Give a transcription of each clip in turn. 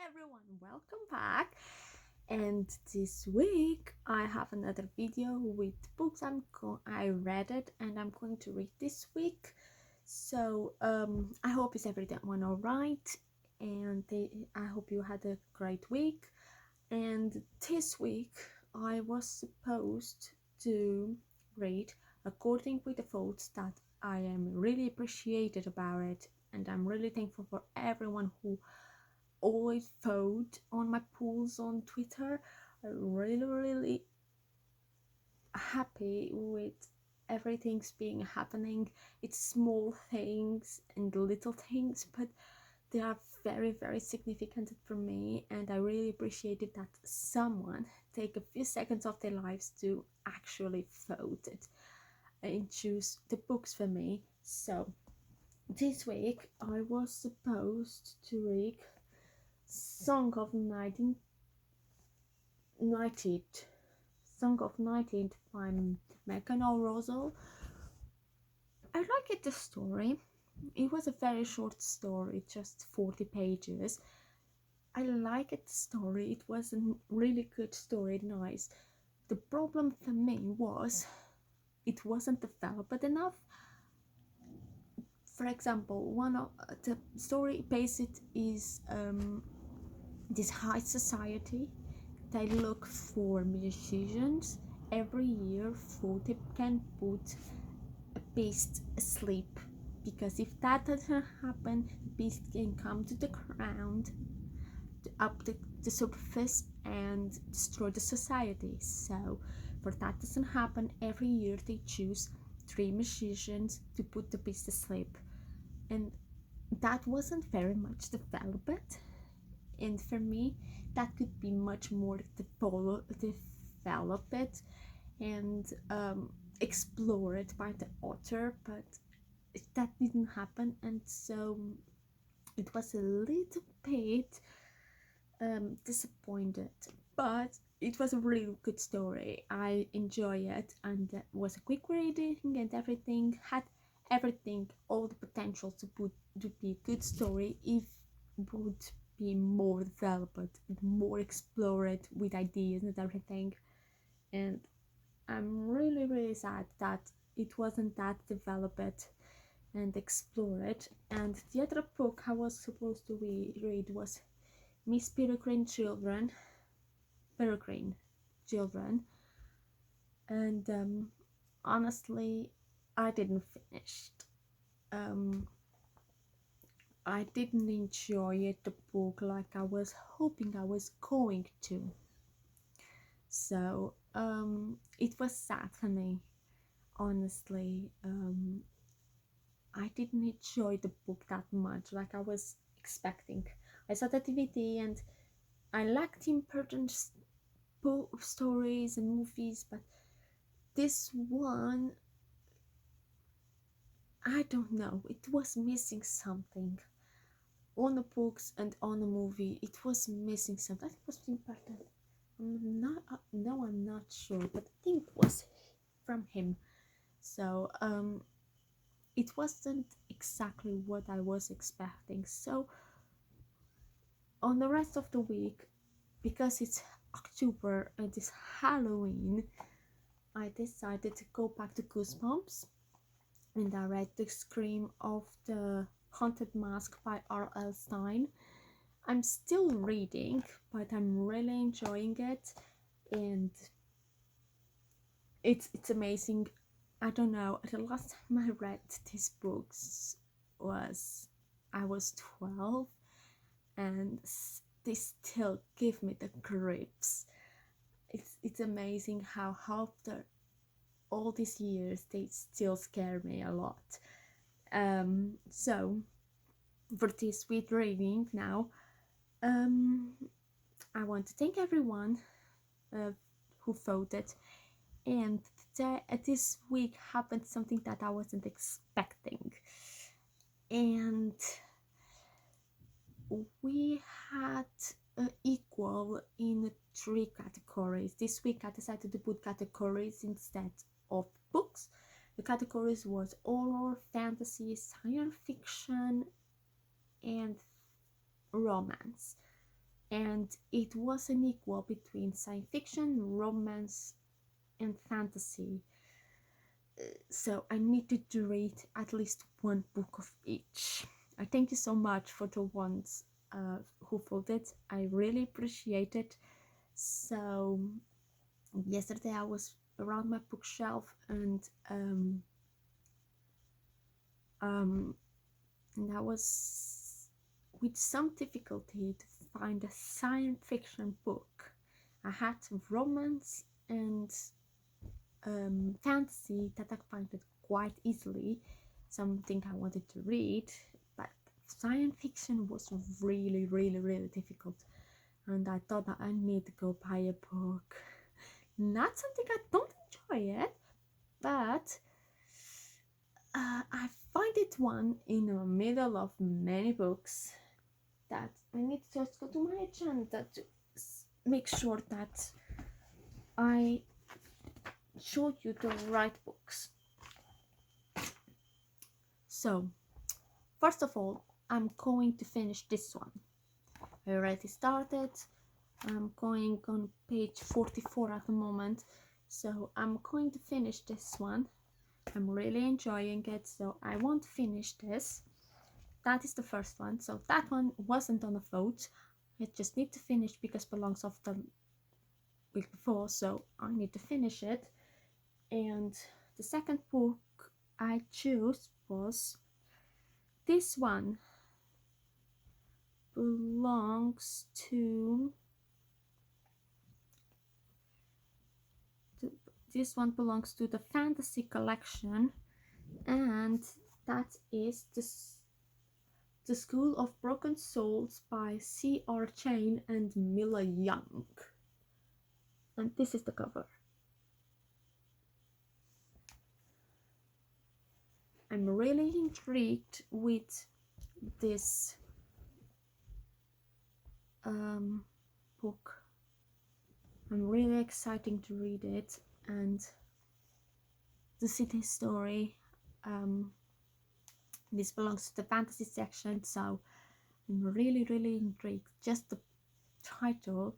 everyone, welcome back. And this week I have another video with books I read it and I'm going to read this week. So I hope it's everyone all right, and I hope you had a great week. And this week I was supposed to read according with the thoughts that I am really appreciated about it, and I'm really thankful for everyone who always vote on my polls on Twitter. I'm really happy with everything's being happening. It's small things and little things, but they are very significant for me, and I really appreciated that someone take a few seconds of their lives to actually vote it and choose the books for me. So this week I was supposed to read Song of 1990, Song of 19 by Megan O'Rourke. I liked the story. It was a very short story, just 40 pages. I liked the story. It was a really good story, nice. The problem for me was it wasn't developed enough. For example, one of the story based is this high society. They look for musicians every year so they can put a beast asleep, because if that doesn't happen, the beast can come to the ground, up the surface, and destroy the society. So for that doesn't happen, every year they choose 3 musicians to put the beast asleep, and that wasn't very much developed. And for me, that could be much more developed and explored by the author, but that didn't happen, and so it was a little bit disappointed. But it was a really good story. I enjoy it, and it was a quick reading, and everything had all the potential to be a good story if it would be more developed and more explored with ideas and everything. And I'm really sad that it wasn't that developed and explored. And the other book I was supposed to read was Miss Peregrine Children, and honestly, I didn't finish. I didn't enjoy it, the book, like I was hoping I was going to. So it was sad for me, honestly. I didn't enjoy the book that much like I was expecting. I saw the DVD and I liked important stories and movies, but this one, I don't know, it was missing something. On the books and on the movie, it was missing something. I think it was important. I'm not sure, but I think it was from him. So it wasn't exactly what I was expecting. So on the rest of the week, because it's October and it's Halloween, I decided to go back to Goosebumps, and I read The Scream of the Haunted Mask by R.L. Stein. I'm still reading, but I'm really enjoying it, and it's amazing. I don't know, the last time I read these books was I was 12, and they still give me the grips. It's amazing how after all these years they still scare me a lot. So for this week reading now, I want to thank everyone who voted, and this week happened something that I wasn't expecting, and we had equal in 3 categories. This week I decided to put categories instead of books. The categories was horror, fantasy, science fiction, and romance. and it was an equal between science fiction, romance, and fantasy. So I needed to read at least one book of each. I thank you so much for the ones who voted. I really appreciate it. So yesterday I was around my bookshelf um, and I was with some difficulty to find a science fiction book. I had romance and fantasy that I find it quite easily, something I wanted to read, but science fiction was really, really, really difficult. And I thought that I need to go buy a book. Not something I don't enjoy it, but I find it one in the middle of many books that I need to just go to my agenda to make sure that I show you the right books. So, first of all, I'm going to finish this one. I already started. I'm going on page 44 at the moment, so I'm going to finish this one. I'm really enjoying it, so I won't finish this. That is the first one. So that one wasn't on a vote. I just need to finish because it belongs off the week before, so I need to finish it. And the second book I chose was this one. Belongs to this one belongs to the fantasy collection, and that is the School of Broken Souls by C.R. Chain and Mila Young. And this is the cover. I'm really intrigued with this book. I'm really excited to read it and to see this story. This belongs to the fantasy section, so I'm really, really intrigued. Just the title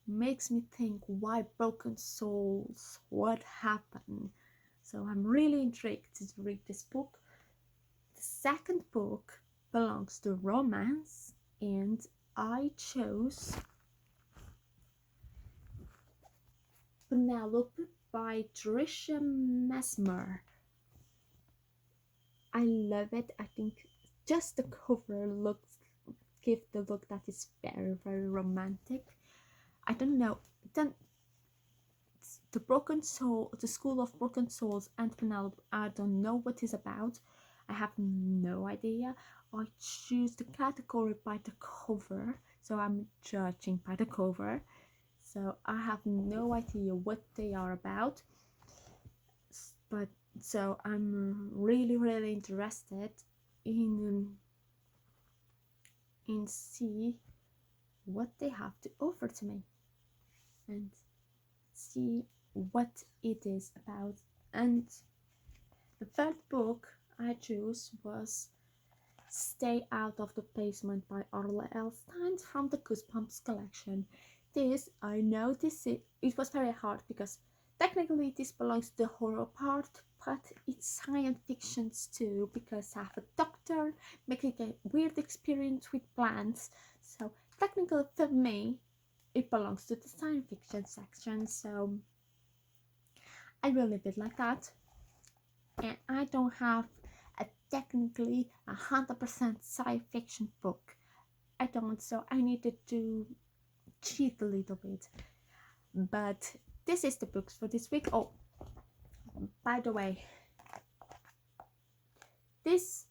makes me think, why broken souls? What happened? So I'm really intrigued to read this book. The second book belongs to romance, and I chose Penelope by Tricia Mesmer. I love it. I think just the cover gives the look that is very, very romantic. I don't know. Then the School of Broken Souls and Penelope, I don't know what it's about. I have no idea. I choose the category by the cover, so I'm judging by the cover. So I have no idea what they are about. But so I'm really, really interested in see what they have to offer to me and see what it is about. And the third book I chose was Stay Out of the Basement by Arla Elstein from the Goosebumps collection. This, I know it was very hard because technically this belongs to the horror part, but it's science fiction too, because I have a doctor making a weird experience with plants. So technically for me, it belongs to the science fiction section. So I will leave it like that. And I don't have a technically 100% science fiction book. I don't, so I needed to cheat a little bit. But this is the books for this week. Oh, by the way, this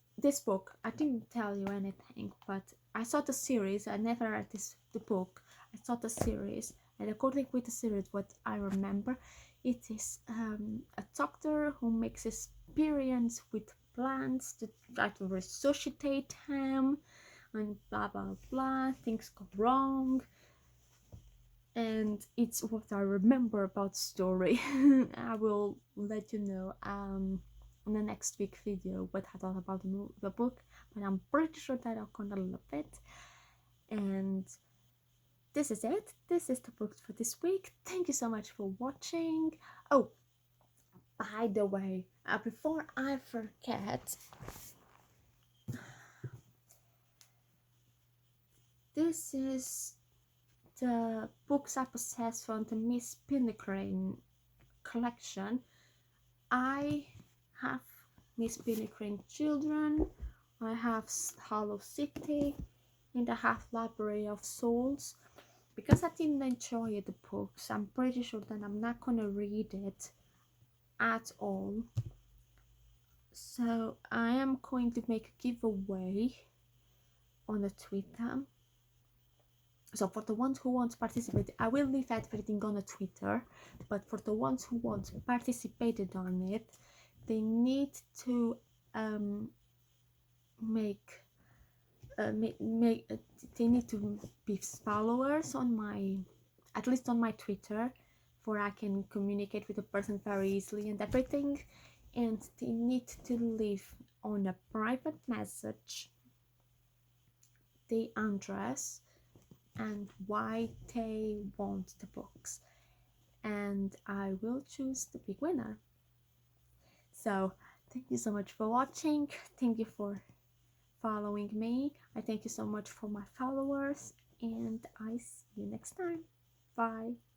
book, I didn't tell you anything, but I saw the series. I never read the book. I saw the series, and according with the series, what I remember, it is a doctor who makes experience with plants to try to resuscitate him, and blah blah blah. Things go wrong, and it's what I remember about the story. I will let you know in the next week video what I thought about the book, but I'm pretty sure that I'm gonna love it. And this is it. This is the books for this week. Thank you so much for watching. Oh, by the way, before I forget, this is the books I possess from the Miss Pinnicrane collection. I have Miss Pinnicrane Children, I have Hollow City, and I have Library of Souls. Because I didn't enjoy the books, I'm pretty sure that I'm not gonna read it at all. So I am going to make a giveaway on the Twitter. So for the ones who want to participate, I will leave everything on the Twitter, but for the ones who want to participate on it, they need to make they need to be followers on my, at least on my Twitter, for I can communicate with the person very easily and everything, and they need to leave on a private message the address and why they want the books, and I will choose the big winner. So thank you so much for watching. Thank you for following me. I thank you so much for my followers, and I see you next time. Bye.